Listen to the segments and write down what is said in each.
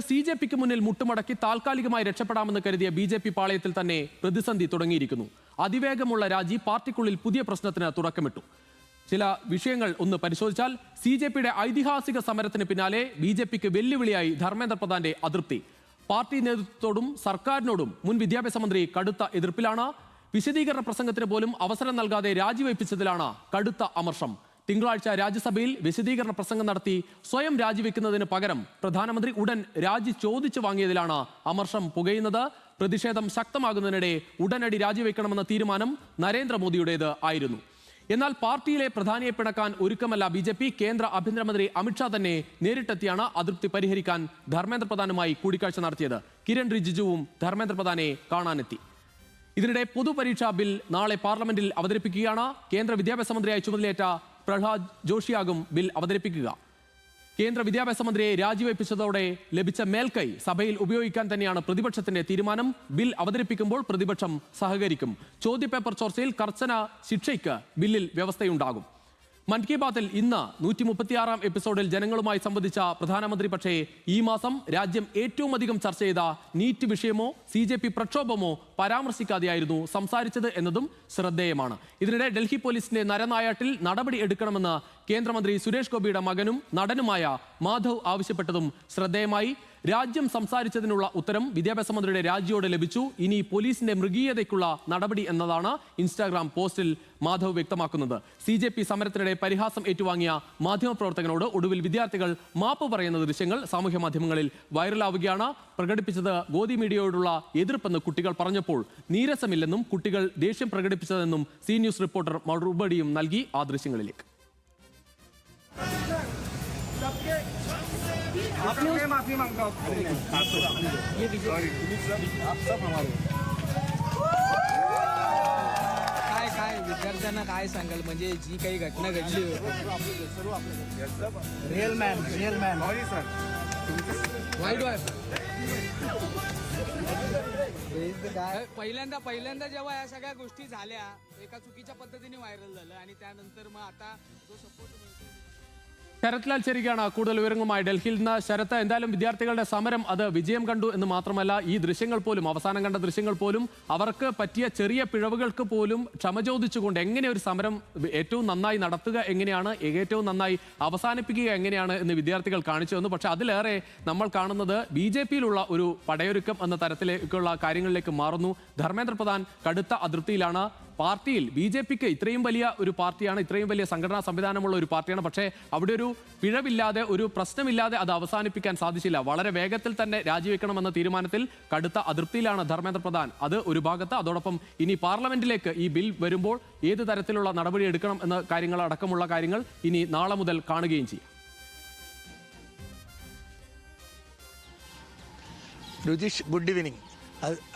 CJPക്ക് മുന്നിൽ മുട്ടുമടക്കി താൽക്കാലികമായി രക്ഷപ്പെടാമെന്ന് കരുതിയ BJP പാളയത്തിൽ തന്നെ പ്രതിസന്ധി തുടങ്ങിയിരിക്കുന്നു. അതിവേഗമുള്ള രാജി പാർട്ടിക്കുള്ളിൽ പുതിയ പ്രശ്നത്തിന് തുടക്കമിട്ടു. ചില വിഷയങ്ങൾ ഒന്ന് പരിശോധിച്ചാൽ CJPയുടെ ഐതിഹാസിക സമരത്തിന് പിന്നാലെ BJPക്ക് വെല്ലുവിളിയായി ധർമ്മേന്ദ്ര പ്രധാന്റെ അതൃപ്തി. പാർട്ടി നേതൃത്വത്തോടും സർക്കാരിനോടും മുൻ വിദ്യാഭ്യാസ മന്ത്രി കടുത്ത എതിർപ്പിലാണ്. വിശദീകരണ പ്രസംഗത്തിന് പോലും അവസരം നൽകാതെ രാജിവെപ്പിച്ചതിലാണ് കടുത്ത അമർഷം. തിങ്കളാഴ്ച രാജ്യസഭയിൽ വിശദീകരണ പ്രസംഗം നടത്തി സ്വയം രാജിവെക്കുന്നതിന് പകരം പ്രധാനമന്ത്രി ഉടൻ രാജി ചോദിച്ചു വാങ്ങിയതിലാണ് അമർഷം പുകയുന്നത്. പ്രതിഷേധം ശക്തമാകുന്നതിനിടെ ഉടനടി രാജിവെക്കണമെന്ന തീരുമാനം നരേന്ദ്രമോദിയുടേത് ആയിരുന്നു. എന്നാൽ പാർട്ടിയിലെ പ്രധാനിയെ പിണക്കാൻ ഒരുക്കമല്ല BJP. കേന്ദ്ര ആഭ്യന്തരമന്ത്രി അമിത്ഷാ തന്നെ നേരിട്ടെത്തിയാണ് അതൃപ്തി പരിഹരിക്കാൻ ധർമ്മേന്ദ്ര പ്രധാനുമായി കൂടിക്കാഴ്ച നടത്തിയത്. കിരൺ റിജിജുവും ധർമ്മേന്ദ്ര പ്രധാനെ കാണാനെത്തി. ഇതിനിടെ പൊതുപരീക്ഷാ ബിൽ നാളെ പാർലമെന്റിൽ അവതരിപ്പിക്കുകയാണ്. കേന്ദ്ര വിദ്യാഭ്യാസ മന്ത്രിയായി ചുമതലയേറ്റ പ്രഹ്ലാദ് ജോഷിയാകും ബിൽ അവതരിപ്പിക്കുക. കേന്ദ്ര വിദ്യാഭ്യാസ മന്ത്രിയെ രാജിവെപ്പിച്ചതോടെ ലഭിച്ച മേൽക്കൈ സഭയിൽ ഉപയോഗിക്കാൻ തന്നെയാണ് പ്രതിപക്ഷത്തിന്റെ തീരുമാനം. ബിൽ അവതരിപ്പിക്കുമ്പോൾ പ്രതിപക്ഷം സഹകരിക്കും. ചോദ്യപേപ്പർ ചോർച്ചയിൽ കർശന ശിക്ഷയ്ക്ക് ബില്ലിൽ വ്യവസ്ഥയുണ്ടാകും. മൻ കി ബാത്തിൽ ഇന്ന് 136-ാം എപ്പിസോഡിൽ ജനങ്ങളുമായി സംവദിച്ച പ്രധാനമന്ത്രി പക്ഷേ ഈ മാസം രാജ്യം ഏറ്റവും അധികം ചർച്ച ചെയ്ത നീറ്റ് വിഷയമോ CJP പ്രക്ഷോഭമോ പരാമർശിക്കാതെയായിരുന്നു സംസാരിച്ചത് എന്നതും ശ്രദ്ധേയമാണ്. ഇതിനിടെ ഡൽഹി പോലീസിന്റെ നരനായാട്ടിൽ നടപടി എടുക്കണമെന്ന് കേന്ദ്രമന്ത്രി സുരേഷ് ഗോപിയുടെ മകനും നടനുമായ മാധവ് ആവശ്യപ്പെട്ടതും ശ്രദ്ധേയമായി. രാജ്യം സംസാരിച്ചതിനുള്ള ഉത്തരം വിദ്യാഭ്യാസ മന്ത്രിയുടെ രാജിയോടെ ലഭിച്ചു. ഇനി പോലീസിന്റെ മൃഗീയതയ്ക്കുള്ള നടപടി എന്നതാണ് ഇൻസ്റ്റാഗ്രാം പോസ്റ്റിൽ മാധവ് വ്യക്തമാക്കുന്നത്. CJP സമരത്തിനിടെ പരിഹാസം ഏറ്റുവാങ്ങിയ മാധ്യമപ്രവർത്തകനോട് ഒടുവിൽ വിദ്യാർത്ഥികൾ മാപ്പ് പറയുന്ന ദൃശ്യങ്ങൾ സാമൂഹ്യ മാധ്യമങ്ങളിൽ വൈറലാവുകയാണ്. പ്രകടിപ്പിച്ചത് ഗോദി മീഡിയയോടുള്ള എതിർപ്പെന്ന് കുട്ടികൾ പറഞ്ഞപ്പോൾ നീരസമില്ലെന്നും കുട്ടികൾ ദേഷ്യം പ്രകടിപ്പിച്ചതെന്നും സി ന്യൂസ് റിപ്പോർട്ടർ മറുപടിയും നൽകി. ആ ദൃശ്യങ്ങളിലേക്ക്. माफी मांगता हूँ। काय विद्यार्थ्यांना काय सांगाल, म्हणजे जी काही घटना घडली रिअल मॅन वाईट पहिल्यांदा जेव्हा या सगळ्या गोष्टी झाल्या एका चुकीच्या पद्धतीने व्हायरल झालं आणि त्यानंतर मग आता जो सपोर्ट मिळतो. ശരത്ലാൽ ചേരുകയാണ് കൂടുതൽ വിവരങ്ങളുമായി ഡൽഹിയിൽ നിന്ന്. ശരത്ത്, എന്തായാലും വിദ്യാർത്ഥികളുടെ സമരം അത് വിജയം കണ്ടു എന്ന് മാത്രമല്ല, ഈ ദൃശ്യങ്ങൾ പോലും, അവസാനം കണ്ട ദൃശ്യങ്ങൾ പോലും, അവർക്ക് പറ്റിയ ചെറിയ പിഴവുകൾക്ക് പോലും ക്ഷമ ചോദിച്ചുകൊണ്ട് എങ്ങനെ ഒരു സമരം ഏറ്റവും നന്നായി നടത്തുക എങ്ങനെയാണ്, ഏറ്റവും നന്നായി അവസാനിപ്പിക്കുക എങ്ങനെയാണ് എന്ന് വിദ്യാർത്ഥികൾ കാണിച്ചു തന്നു. പക്ഷെ അതിലേറെ നമ്മൾ കാണുന്നത് BJPയിലുള്ള ഒരു പടയൊരുക്കം എന്ന തരത്തിലേക്കുള്ള കാര്യങ്ങളിലേക്ക് മാറുന്നു. ധർമ്മേന്ദ്ര പ്രധാൻ കടുത്ത അതൃപ്തിയിലാണ്. പാർട്ടിയിൽ BJPക്ക് ഇത്രയും വലിയ ഒരു പാർട്ടിയാണ്, ഇത്രയും വലിയ സംഘടനാ സംവിധാനമുള്ള ഒരു പാർട്ടിയാണ്. പക്ഷേ അവിടെ ഒരു പിഴവില്ലാതെ, ഒരു പ്രശ്നമില്ലാതെ അത് അവസാനിപ്പിക്കാൻ സാധിച്ചില്ല. വളരെ വേഗത്തിൽ തന്നെ രാജിവെക്കണമെന്ന തീരുമാനത്തിൽ കടുത്ത അതൃപ്തിയിലാണ് ധർമ്മേന്ദ്ര പ്രധാൻ. അത് ഒരു ഭാഗത്ത്. അതോടൊപ്പം ഇനി പാർലമെന്റിലേക്ക് ഈ ബിൽ വരുമ്പോൾ ഏത് തരത്തിലുള്ള നടപടി എടുക്കണം എന്ന കാര്യങ്ങൾ അടക്കമുള്ള കാര്യങ്ങൾ ഇനി നാളെ മുതൽ കാണുകയും ചെയ്യും. Rucheesh, good evening.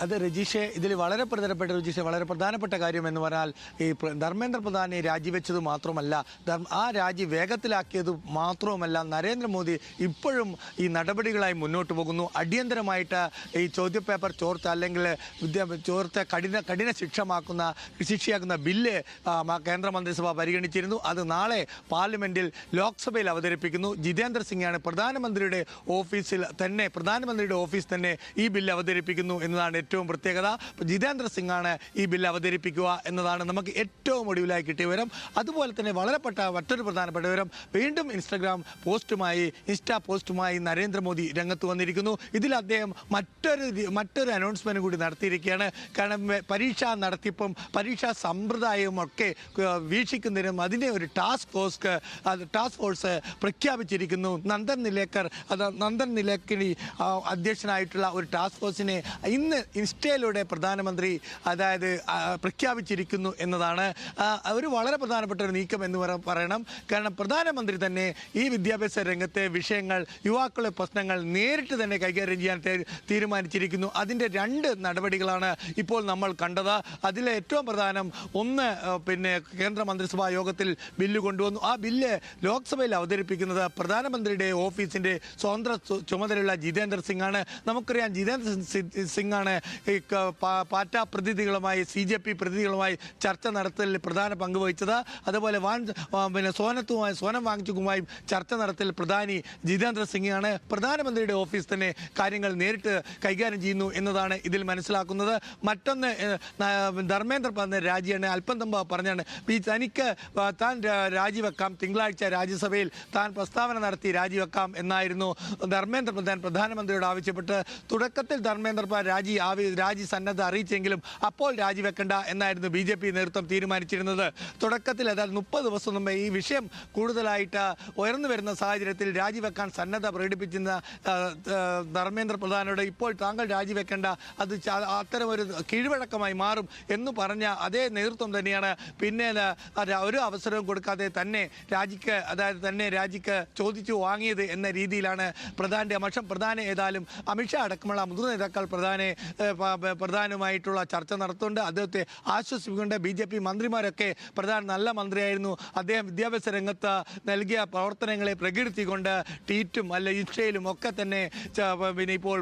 അത് രജീഷെ, ഇതിൽ വളരെ പ്രധാനപ്പെട്ട കാര്യം എന്ന് പറഞ്ഞാൽ ഈ ധർമ്മേന്ദ്ര പ്രധാനെ രാജിവെച്ചത് മാത്രമല്ല, ആ രാജി വേഗത്തിലാക്കിയത് മാത്രവുമല്ല, നരേന്ദ്രമോദി ഇപ്പോഴും ഈ നടപടികളായി മുന്നോട്ട് പോകുന്നു. അടിയന്തരമായിട്ട് ഈ ചോദ്യപേപ്പർ ചോർത്ത അല്ലെങ്കിൽ ചോർത്ത കഠിന ശിക്ഷയാക്കുന്ന ബില്ല് കേന്ദ്രമന്ത്രിസഭ പരിഗണിച്ചിരുന്നു. അത് നാളെ പാർലമെന്റിൽ ലോക്സഭയിൽ അവതരിപ്പിക്കുന്നു. ജിതേന്ദ്ര സിംഗാണ് പ്രധാനമന്ത്രിയുടെ ഓഫീസ് തന്നെ ഈ ബില്ല് അവതരിപ്പിക്കുന്നു എന്നതാണ് ഏറ്റവും പ്രത്യേകത. ജിതേന്ദ്ര സിംഗാണ് ഈ ബില്ല് അവതരിപ്പിക്കുക എന്നതാണ് നമുക്ക് ഏറ്റവും ഒടുവിലായി കിട്ടിയ വിവരം. അതുപോലെ തന്നെ മറ്റൊരു പ്രധാനപ്പെട്ട വിവരം, വീണ്ടും ഇൻസ്റ്റാ പോസ്റ്റുമായി നരേന്ദ്രമോദി രംഗത്ത് വന്നിരിക്കുന്നു. ഇതിൽ അദ്ദേഹം മറ്റൊരു അനൗൺസ്മെന്റ് കൂടി നടത്തിയിരിക്കുകയാണ്. കാരണം പരീക്ഷാ നടത്തിപ്പും പരീക്ഷാ സമ്പ്രദായവും ഒക്കെ വീക്ഷിക്കുന്നതിനും അതിനെ ഒരു ടാസ്ക് ഫോഴ്സ് പ്രഖ്യാപിച്ചിരിക്കുന്നു. നന്ദൻ നിലേക്കണി അധ്യക്ഷനായിട്ടുള്ള ഒരു ടാസ്ക് ഫോഴ്സിനെ ഇന്ന് ഇൻസ്റ്റയിലൂടെ പ്രധാനമന്ത്രി പ്രഖ്യാപിച്ചിരിക്കുന്നു എന്നതാണ് ഒരു വളരെ പ്രധാനപ്പെട്ട ഒരു നീക്കം എന്ന് പറയണം. കാരണം പ്രധാനമന്ത്രി തന്നെ ഈ വിദ്യാഭ്യാസ രംഗത്തെ വിഷയങ്ങൾ, യുവാക്കളുടെ പ്രശ്നങ്ങൾ നേരിട്ട് തന്നെ കൈകാര്യം ചെയ്യാൻ തീരുമാനിച്ചിരിക്കുന്നു. അതിൻ്റെ 2 നടപടികളാണ് ഇപ്പോൾ നമ്മൾ കണ്ടത്. അതിലെ ഏറ്റവും പ്രധാനം ഒന്ന്, കേന്ദ്രമന്ത്രിസഭാ യോഗത്തിൽ ബില്ല് കൊണ്ടുവന്നു. ആ ബില്ല് ലോക്സഭയിൽ അവതരിപ്പിക്കുന്നത് പ്രധാനമന്ത്രിയുടെ ഓഫീസിൻ്റെ സ്വതന്ത്ര ചുമതലയുള്ള ജിതേന്ദ്ര സിംഗ് ആണ്. നമുക്കറിയാം, ജിതേന്ദ്ര സിംഗ് സിംഗാണ് ഈ പാറ്റ പ്രതിനിധികളുമായി CJP പ്രതിനിധികളുമായി ചർച്ച നടത്തലിൽ പ്രധാന പങ്ക് വഹിച്ചത്. അതുപോലെ സോനം വാങ്ചുക്കുമായും ചർച്ച നടത്തൽ പ്രധാനി ജിതേന്ദ്ര സിംഗാണ്. പ്രധാനമന്ത്രിയുടെ ഓഫീസ് തന്നെ കാര്യങ്ങൾ നേരിട്ട് കൈകാര്യം ചെയ്യുന്നു എന്നതാണ് ഇതിൽ മനസ്സിലാക്കുന്നത്. മറ്റൊന്ന് ധർമ്മേന്ദ്ര പ്രധാൻ രാജിയാണ്. അല്പം മുമ്പ് പറഞ്ഞാണ് തനിക്ക് താൻ രാജിവെക്കാം, തിങ്കളാഴ്ച രാജ്യസഭയിൽ താൻ പ്രസ്താവന നടത്തി രാജിവെക്കാം എന്നായിരുന്നു ധർമ്മേന്ദ്ര പ്രധാൻ പ്രധാനമന്ത്രിയോട് ആവശ്യപ്പെട്ട്. തുടക്കത്തിൽ ധർമ്മേന്ദ്ര പ്രധാൻ രാജി സന്നദ്ധ അറിയിച്ചെങ്കിലും അപ്പോൾ രാജിവെക്കേണ്ട എന്നായിരുന്നു BJP നേതൃത്വം തീരുമാനിച്ചിരുന്നത്. തുടക്കത്തിൽ അതായത് 30 ദിവസം മുമ്പ് ഈ വിഷയം കൂടുതലായിട്ട് ഉയർന്നു വരുന്ന സാഹചര്യത്തിൽ രാജിവെക്കാൻ സന്നദ്ധ പ്രകടിപ്പിച്ചിരുന്ന ധർമ്മേന്ദ്ര പ്രധാനോട് ഇപ്പോൾ താങ്കൾ രാജിവെക്കേണ്ട, അത് അത്തരമൊരു കീഴ്വഴക്കമായി മാറും എന്ന് പറഞ്ഞ അതേ നേതൃത്വം തന്നെയാണ് പിന്നെ ഒരു അവസരവും കൊടുക്കാതെ തന്നെ രാജിക്ക് ചോദിച്ചു വാങ്ങിയത് എന്ന രീതിയിലാണ് പ്രധാന്റെ അമർഷം. പ്രധാന ഏതായാലും അമിത്ഷാ അടക്കമുള്ള മുതിർന്ന നേതാക്കൾ പ്രധാനമായിട്ടുള്ള ചർച്ച നടത്തുന്നുണ്ട്. അദ്ദേഹത്തെ ആശ്വസിപ്പിക്കേണ്ട BJP മന്ത്രിമാരൊക്കെ പ്രധാന നല്ല മന്ത്രിയായിരുന്നു, അദ്ദേഹം വിദ്യാഭ്യാസ രംഗത്ത് നൽകിയ പ്രവർത്തനങ്ങളെ പ്രകീർത്തിക്കൊണ്ട് ട്വീറ്റും ഇൻസ്റ്റയിലും ഒക്കെ തന്നെ ഇപ്പോൾ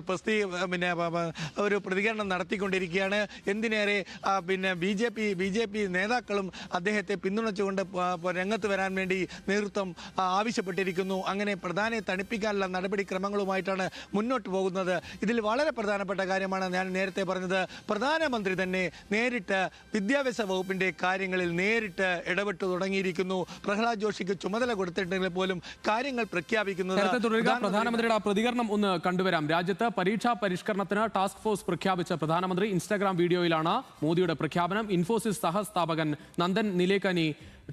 ഒരു പ്രതികരണം നടത്തിക്കൊണ്ടിരിക്കുകയാണ്. എന്തിനേറെ BJP നേതാക്കളും അദ്ദേഹത്തെ പിന്തുണച്ചുകൊണ്ട് രംഗത്ത് വരാൻ വേണ്ടി നേതൃത്വം ആവശ്യപ്പെട്ടിരിക്കുന്നു. അങ്ങനെ പ്രധാനെ തണുപ്പിക്കാനുള്ള നടപടിക്രമങ്ങളുമായിട്ടാണ് മുന്നോട്ട് പോകുന്നത്. ഇതിൽ വളരെ പ്രധാനപ്പെട്ട കാര്യമാണ് ഞാൻ നേരത്തെ പറഞ്ഞത്, പ്രധാനമന്ത്രി തന്നെ നേരിട്ട് വിദ്യാഭ്യാസ വകുപ്പിന്റെ കാര്യങ്ങളിൽ നേരിട്ട് ഇടപെട്ടു തുടങ്ങിയിരിക്കുന്നു. പ്രഹ്ലാദ് ജോഷിക്ക് ചുമതല കൊടുത്തിട്ടുണ്ടെങ്കിൽ പോലും കാര്യങ്ങൾ പ്രഖ്യാപിക്കുന്നത്. പ്രധാനമന്ത്രിയുടെ പ്രതികരണം ഒന്ന് കണ്ടുവരാം. രാജ്യത്ത് പരീക്ഷാ പരിഷ്കരണത്തിന് ടാസ്ക് ഫോഴ്സ് പ്രഖ്യാപിച്ച പ്രധാനമന്ത്രി ഇൻസ്റ്റാഗ്രാം വീഡിയോയിലാണ് മോദിയുടെ പ്രഖ്യാപനം. ഇൻഫോസിസ് സഹസ്ഥാപകൻ നന്ദൻ നിലേക്കനി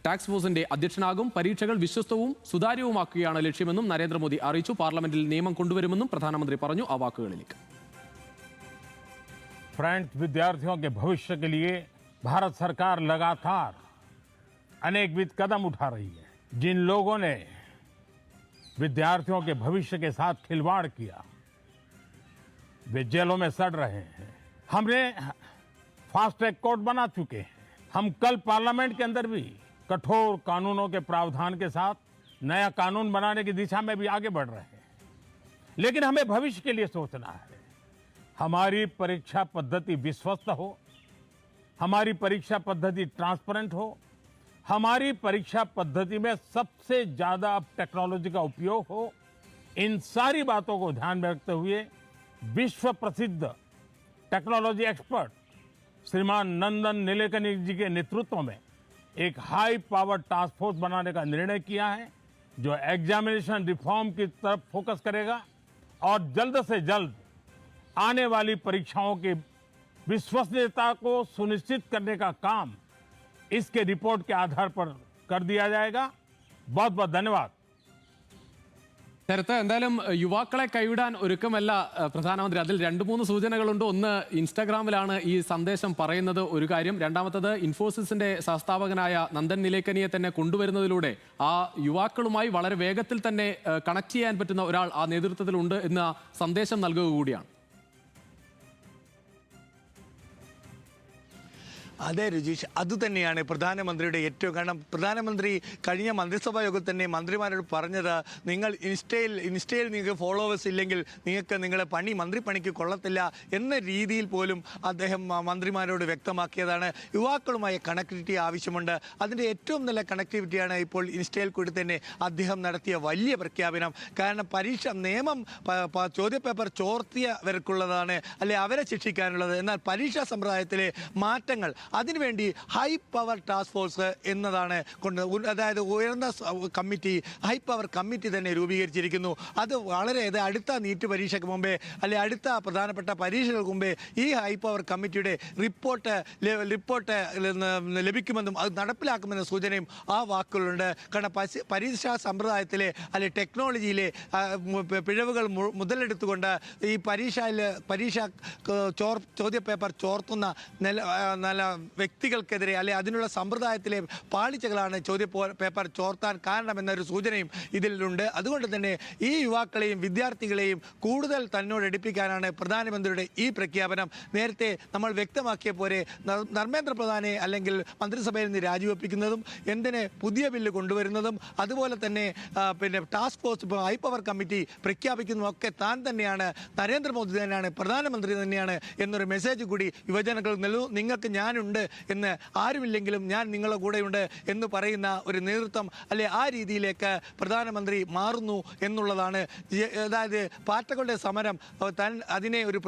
ടാസ്ക് ഫോഴ്സിന്റെ അധ്യക്ഷനാകും. പരീക്ഷകൾ വിശ്വസ്തവും സുതാര്യവുമാക്കുകയാണ് ലക്ഷ്യമെന്നും നരേന്ദ്രമോദി അറിയിച്ചു. പാർലമെന്റിൽ നിയമം കൊണ്ടുവരുമെന്നും പ്രധാനമന്ത്രി പറഞ്ഞു. ആ വാക്കുകളിലേക്ക്. फ्रेंड्स, विद्यार्थियों के भविष्य के लिए भारत सरकार लगातार अनेकविध कदम उठा रही है. जिन लोगों ने विद्यार्थियों के भविष्य के साथ खिलवाड़ किया वे जेलों में सड़ रहे हैं. हमने फास्ट ट्रैक कोर्ट बना चुके हैं. हम कल पार्लियामेंट के अंदर भी कठोर कानूनों के प्रावधान के साथ नया कानून बनाने की दिशा में भी आगे बढ़ रहे हैं. लेकिन हमें भविष्य के लिए सोचना है. हमारी परीक्षा पद्धति विश्वस्त हो, हमारी परीक्षा पद्धति ट्रांसपेरेंट हो, हमारी परीक्षा पद्धति में सबसे ज्यादा अब टेक्नोलॉजी का उपयोग हो. इन सारी बातों को ध्यान में रखते हुए विश्व प्रसिद्ध टेक्नोलॉजी एक्सपर्ट श्रीमान नंदन निलेकनी जी के नेतृत्व में एक हाई पावर टास्क फोर्स बनाने का निर्णय किया है, जो एग्जामिनेशन रिफॉर्म की तरफ फोकस करेगा और जल्द से जल्द आने वाली परीक्षाओं की विश्वसनीयता को सुनिश्चित करने का काम इसके रिपोर्ट के आधार पर कर दिया जाएगा. बहुत बहुत धन्यवाद. നേരത്തെ എന്തായാലും യുവാക്കളെ കൈവിടാൻ ഒരുക്കമല്ല പ്രധാനമന്ത്രി. അതിൽ 2-3 സൂചനകളുണ്ട്. ഒന്ന്, ഇൻസ്റ്റാഗ്രാമിലാണ് ഈ സന്ദേശം പറയുന്നത് ഒരു കാര്യം. രണ്ടാമത്തത്, ഇൻഫോസിസിന്റെ സഹസ്ഥാപകനായ നന്ദൻ നിലേക്കനിയെ തന്നെ കൊണ്ടുവരുന്നതിലൂടെ ആ യുവാക്കളുമായി വളരെ വേഗത്തിൽ തന്നെ കണക്ട് ചെയ്യാൻ പറ്റുന്ന ഒരാൾ ആ നേതൃത്വത്തിലുണ്ട് എന്ന സന്ദേശം നൽകുക കൂടിയാണ്. അതെ രുചീഷ്, അതുതന്നെയാണ് പ്രധാനമന്ത്രിയുടെ ഏറ്റവും. കാരണം പ്രധാനമന്ത്രി കഴിഞ്ഞ മന്ത്രിസഭാ യോഗത്തിൽ തന്നെ മന്ത്രിമാരോട് പറഞ്ഞത്, നിങ്ങൾ ഇൻസ്റ്റയിൽ നിങ്ങൾക്ക് ഫോളോവേഴ്സ് ഇല്ലെങ്കിൽ നിങ്ങൾക്ക് നിങ്ങളെ മന്ത്രിപ്പണിക്ക് കൊള്ളത്തില്ല എന്ന രീതിയിൽ പോലും അദ്ദേഹം മന്ത്രിമാരോട് വ്യക്തമാക്കിയതാണ്. യുവാക്കളുമായി കണക്ടിവിറ്റി ആവശ്യമുണ്ട്. അതിൻ്റെ ഏറ്റവും നല്ല കണക്ടിവിറ്റിയാണ് ഇപ്പോൾ ഇൻസ്റ്റയിൽ കൂടി തന്നെ അദ്ദേഹം നടത്തിയ വലിയ പ്രഖ്യാപനം. കാരണം നിയമം ചോദ്യപേപ്പർ ചോർത്തിയവർക്കുള്ളതാണ്, അല്ലെ അവരെ ശിക്ഷിക്കാനുള്ളത്. എന്നാൽ പരീക്ഷാ സമ്പ്രദായത്തിലെ മാറ്റങ്ങൾ, അതിനുവേണ്ടി ഹൈ പവർ ടാസ്ക് ഫോഴ്സ് എന്നതാണ് അതായത് ഉയർന്ന കമ്മിറ്റി, ഹൈ പവർ കമ്മിറ്റി തന്നെ രൂപീകരിച്ചിരിക്കുന്നു. അത് വളരെ അടുത്ത നീറ്റ് പരീക്ഷയ്ക്ക് മുമ്പേ അല്ലെ അടുത്ത പ്രധാനപ്പെട്ട പരീക്ഷകൾക്ക് മുമ്പേ ഈ ഹൈ പവർ കമ്മിറ്റിയുടെ റിപ്പോർട്ട് ലഭിക്കുമെന്നും അത് നടപ്പിലാക്കുമെന്ന സൂചനയും ആ വാക്കുകളുണ്ട്. കാരണം പരീക്ഷാ സമ്പ്രദായത്തിലെ അല്ലെ ടെക്നോളജിയിലെ പിഴവുകൾ മുതലെടുത്തുകൊണ്ട് ഈ പരീക്ഷ ചോദ്യപേപ്പർ ചോർത്തുന്ന വ്യക്തികൾക്കെതിരെ അല്ലെ അതിനുള്ള സമ്പ്രദായത്തിലെ പാളിച്ചകളാണ് പേപ്പർ ചോർത്താൻ കാരണമെന്നൊരു സൂചനയും ഇതിലുണ്ട്. അതുകൊണ്ട് തന്നെ ഈ യുവാക്കളെയും വിദ്യാർത്ഥികളെയും കൂടുതൽ തന്നോട് അടുപ്പിക്കാനാണ് പ്രധാനമന്ത്രിയുടെ ഈ പ്രഖ്യാപനം. നേരത്തെ നമ്മൾ വ്യക്തമാക്കിയ പോലെ ധർമ്മേന്ദ്ര പ്രധാനെ അല്ലെങ്കിൽ മന്ത്രിസഭയിൽ നിന്ന് രാജിവെപ്പിക്കുന്നതും എന്തിന് പുതിയ ബില്ല് കൊണ്ടുവരുന്നതും അതുപോലെ തന്നെ ടാസ്ക് ഫോഴ്സ് ഇപ്പോൾ ഹൈ പവർ കമ്മിറ്റി പ്രഖ്യാപിക്കുന്നതും ഒക്കെ താൻ തന്നെയാണ്, നരേന്ദ്രമോദി തന്നെയാണ്, പ്രധാനമന്ത്രി തന്നെയാണ് എന്നൊരു മെസ്സേജ് കൂടി യുവജനങ്ങൾ നൽകുന്നു. നിങ്ങൾക്ക് ഞാനുണ്ട് എന്ന്, ആരുമില്ലെങ്കിലും ഞാൻ നിങ്ങളുടെ കൂടെയുണ്ട് എന്ന് പറയുന്ന ഒരു നേതൃത്വം അല്ലെ ആ രീതിയിലേക്ക് പ്രധാനമന്ത്രി മാറുന്നു എന്നുള്ളതാണ്. അതായത് പാർട്ടികളുടെ സമരം അതിനെ ഒരു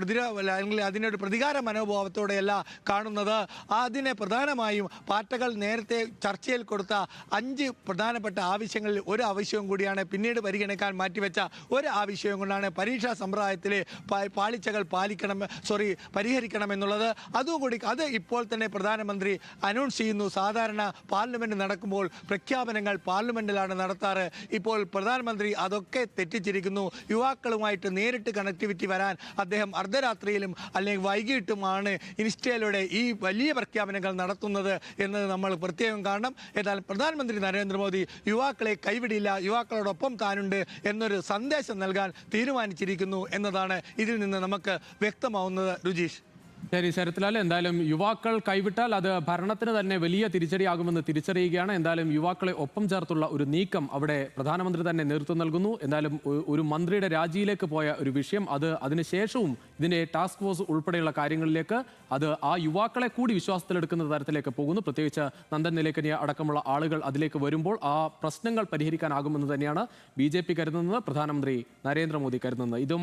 അല്ലെങ്കിൽ അതിനൊരു പ്രതികാര മനോഭാവത്തോടെയല്ല കാണുന്നത്. അതിനെ പ്രധാനമായും പാർട്ടികൾ നേരത്തെ ചർച്ചയിൽ കൊടുത്ത 5 പ്രധാനപ്പെട്ട ആവശ്യങ്ങളിൽ ഒരു ആവശ്യവും കൂടിയാണ് പിന്നീട് പരിഗണിക്കാൻ മാറ്റിവെച്ച ഒരു ആവശ്യവും കൊണ്ടാണ് പരീക്ഷാ സമ്പ്രദായത്തിലെ പാളിച്ചകൾ പരിഹരിക്കണമെന്നുള്ളത്. അതുകൂടി അത് ഇപ്പോൾ തന്നെ പ്രധാനമന്ത്രി അനൗൺസ് ചെയ്യുന്നു. സാധാരണ പാർലമെന്റ് നടക്കുമ്പോൾ പ്രഖ്യാപനങ്ങൾ പാർലമെന്റിലാണ് നടത്താറ്. ഇപ്പോൾ പ്രധാനമന്ത്രി അതൊക്കെ തെറ്റിച്ചിരിക്കുന്നു. യുവാക്കളുമായിട്ട് നേരിട്ട് കണക്ടിവിറ്റി വരാൻ അദ്ദേഹം അർദ്ധരാത്രിയിലും അല്ലെങ്കിൽ വൈകിട്ടുമാണ് ഇൻസ്റ്റയിലൂടെ ഈ വലിയ പ്രഖ്യാപനങ്ങൾ നടത്തുന്നത് എന്നത് നമ്മൾ പ്രത്യേകം കാണണം. എന്നാൽ പ്രധാനമന്ത്രി നരേന്ദ്രമോദി യുവാക്കളെ കൈവിടില്ല, യുവാക്കളോടൊപ്പം താനുണ്ട് എന്നൊരു സന്ദേശം നൽകാൻ തീരുമാനിച്ചിരിക്കുന്നു എന്നതാണ് ഇതിൽ നിന്ന് നമുക്ക് വ്യക്തമാവുന്നത്. രുചീഷ്. ശരി ശരത്ലാൽ, എന്തായാലും യുവാക്കൾ കൈവിട്ടാൽ അത് ഭരണത്തിന് തന്നെ വലിയ തിരിച്ചടിയാകുമെന്ന് തിരിച്ചറിയുകയാണ്. എന്തായാലും യുവാക്കളെ ഒപ്പം ചേർത്തുള്ള ഒരു നീക്കം അവിടെ പ്രധാനമന്ത്രി തന്നെ നേതൃത്വം നൽകുന്നു. എന്തായാലും ഒരു മന്ത്രിയുടെ രാജിയിലേക്ക് പോയ ഒരു വിഷയം അത് അതിനുശേഷവും ഇതിന്റെ ടാസ്ക് ഫോഴ്സ് ഉൾപ്പെടെയുള്ള കാര്യങ്ങളിലേക്ക് അത് ആ യുവാക്കളെ കൂടി വിശ്വാസത്തിലെടുക്കുന്ന തരത്തിലേക്ക് പോകുന്നു. പ്രത്യേകിച്ച് നന്ദൻ നിലേക്കനി അടക്കമുള്ള ആളുകൾ അതിലേക്ക് വരുമ്പോൾ ആ പ്രശ്നങ്ങൾ പരിഹരിക്കാനാകുമെന്ന് തന്നെയാണ് BJP കരുതുന്നത്, പ്രധാനമന്ത്രി നരേന്ദ്രമോദി കരുതുന്നത്.